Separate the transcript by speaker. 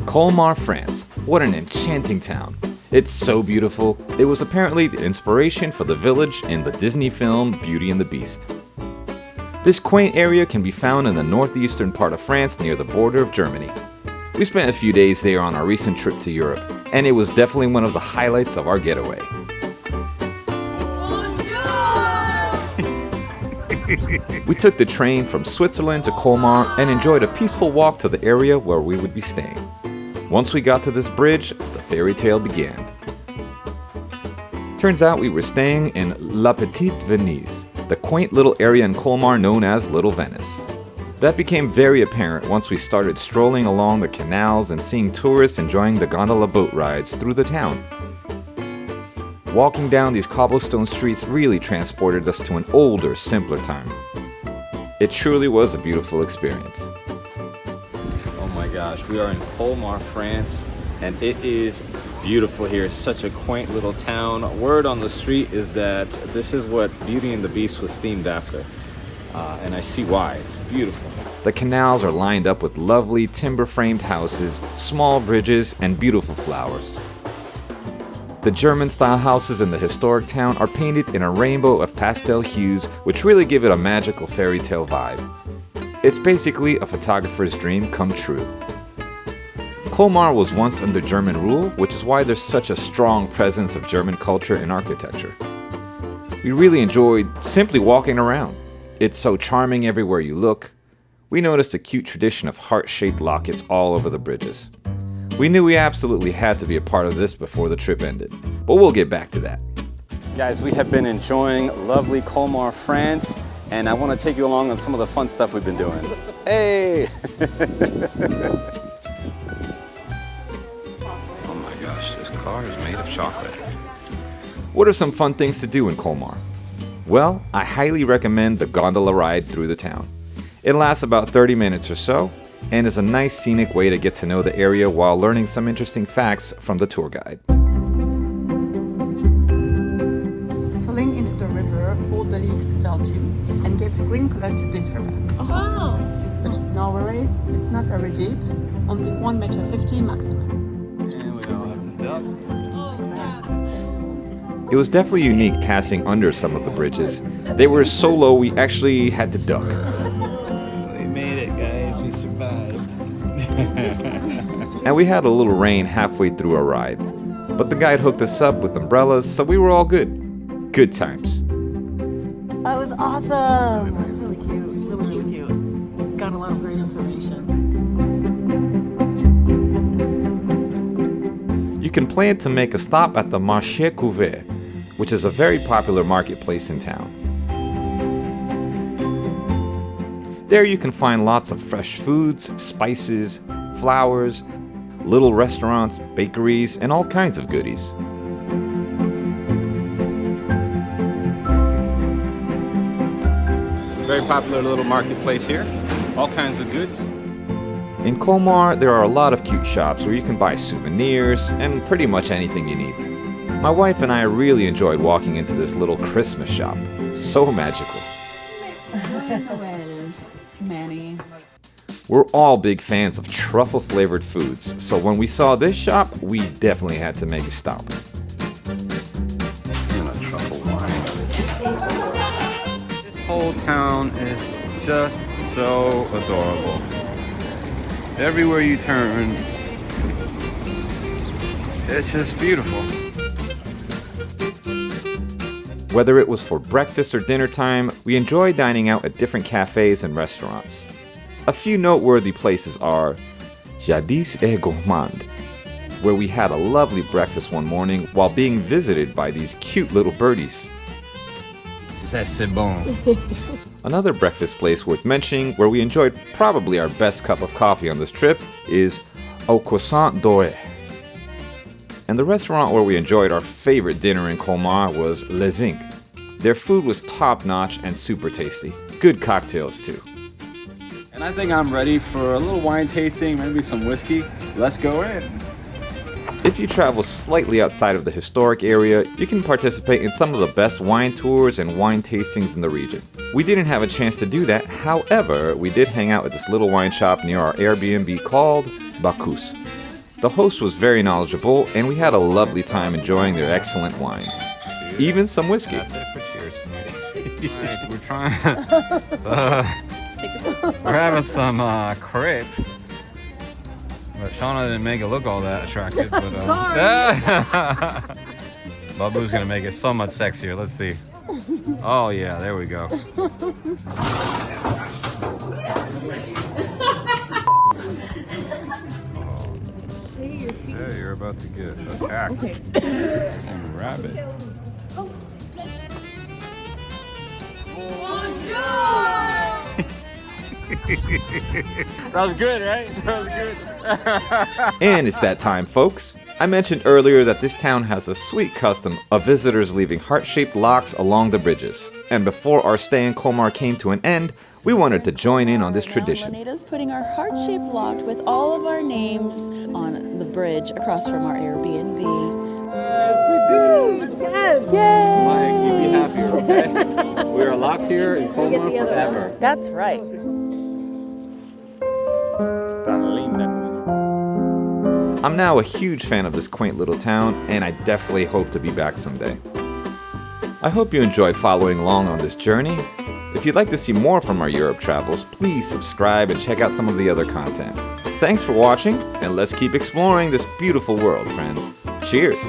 Speaker 1: Colmar, France. What an enchanting town. It's so beautiful. It was apparently the inspiration for the village in the Disney film Beauty and the Beast. This quaint area can be found in the northeastern part of France near the border of Germany. We spent a few days there on our recent trip to Europe, and it was definitely one of the highlights of our getaway. We took the train from Switzerland to Colmar and enjoyed a peaceful walk to the area where we would be staying. Once we got to this bridge, the fairy tale began. Turns out we were staying in La Petite Venise, the quaint little area in Colmar known as Little Venice. That became very apparent once we started strolling along the canals and seeing tourists enjoying the gondola boat rides through the town. Walking down these cobblestone streets really transported us to an older, simpler time. It truly was a beautiful experience. Oh my gosh, we are in Colmar, France, and it is beautiful here. It's such a quaint little town. Word on the street is that this is what Beauty and the Beast was themed after. And I see why. It's beautiful. The canals are lined up with lovely timber-framed houses, small bridges, and beautiful flowers. The German-style houses in the historic town are painted in a rainbow of pastel hues, which really give it a magical fairy tale vibe. It's basically a photographer's dream come true. Colmar was once under German rule, which is why there's such a strong presence of German culture and architecture. We really enjoyed simply walking around. It's so charming everywhere you look. We noticed a cute tradition of heart-shaped lockets all over the bridges. We knew we absolutely had to be a part of this before the trip ended, but we'll get back to that. Guys, we have been enjoying lovely Colmar, France, and I want to take you along on some of the fun stuff we've been doing. Hey! Oh my gosh, this car is made of chocolate. What are some fun things to do in Colmar? Well, I highly recommend the gondola ride through the town. It lasts about 30 minutes or so, and is a nice scenic way to get to know the area while learning some interesting facts from the tour guide.
Speaker 2: Falling into the river, all the leaves fell too, and gave green color to this river.
Speaker 3: Oh.
Speaker 2: But no worries, it's not very deep, only 1.50 m maximum.
Speaker 1: And we all have to duck.
Speaker 3: Oh,
Speaker 1: It was definitely unique passing under some of the bridges. They were so low we actually had to duck.
Speaker 4: We made it, guys. We survived.
Speaker 1: And we had a little rain halfway through our ride. But the guide hooked us up with umbrellas, so we were all good. Good times.
Speaker 3: that was awesome.
Speaker 2: It was really cute, really cute. Got a lot of great information.
Speaker 1: You can plan to make a stop at the Marché Couvert, which is a very popular marketplace in town. There you can find lots of fresh foods, spices, flowers, little restaurants, bakeries, and all kinds of goodies. Very popular little marketplace here. All kinds of goods. In Colmar, there are a lot of cute shops where you can buy souvenirs and pretty much anything you need. My wife and I really enjoyed walking into this little Christmas shop. So magical.
Speaker 2: Noel, Manny.
Speaker 1: We're all big fans of truffle-flavored foods, so when we saw this shop, we definitely had to make a stop.
Speaker 4: And a truffle wine. This whole town is just so adorable. Everywhere you turn, it's just beautiful.
Speaker 1: Whether it was for breakfast or dinner time, we enjoyed dining out at different cafes and restaurants. A few noteworthy places are Jadis et Gourmand, where we had a lovely breakfast one morning while being visited by these cute little birdies.
Speaker 4: Ça c'est bon.
Speaker 1: Another breakfast place worth mentioning where we enjoyed probably our best cup of coffee on this trip is Au Croissant Doré. And the restaurant where we enjoyed our favorite dinner in Colmar was Les Zinc. Their food was top-notch and super tasty. Good cocktails too.
Speaker 4: And I think I'm ready for a little wine tasting, maybe some whiskey. Let's go in.
Speaker 1: If you travel slightly outside of the historic area, you can participate in some of the best wine tours and wine tastings in the region. We didn't have a chance to do that, however, we did hang out at this little wine shop near our Airbnb called Bacchus. The host was very knowledgeable, and we had a lovely time enjoying their excellent wines. Even some whiskey.
Speaker 4: That's it for cheers. Alright, we're trying. We're having some crepe. But Shauna didn't make it look all that attractive. But, Babu's gonna make it so much sexier. Let's see. Oh yeah, there we go. Yeah, you're about to get attacked. Okay. And rabbit. That was good, right? That was good.
Speaker 1: And it's that time, folks. I mentioned earlier that this town has a sweet custom of visitors leaving heart-shaped locks along the bridges. And before our stay in Colmar came to an end, we wanted to join in on this tradition.
Speaker 5: Leneda's putting our heart-shaped lock with all of our names on the bridge across from our Airbnb.
Speaker 3: Yes!
Speaker 5: Yay!
Speaker 1: Mike, you be happier, okay? We are locked here in Colmar forever.
Speaker 5: That's right.
Speaker 1: I'm now a huge fan of this quaint little town, and I definitely hope to be back someday. I hope you enjoyed following along on this journey. If you'd like to see more from our Europe travels, please subscribe and check out some of the other content. Thanks for watching, and let's keep exploring this beautiful world, friends. Cheers!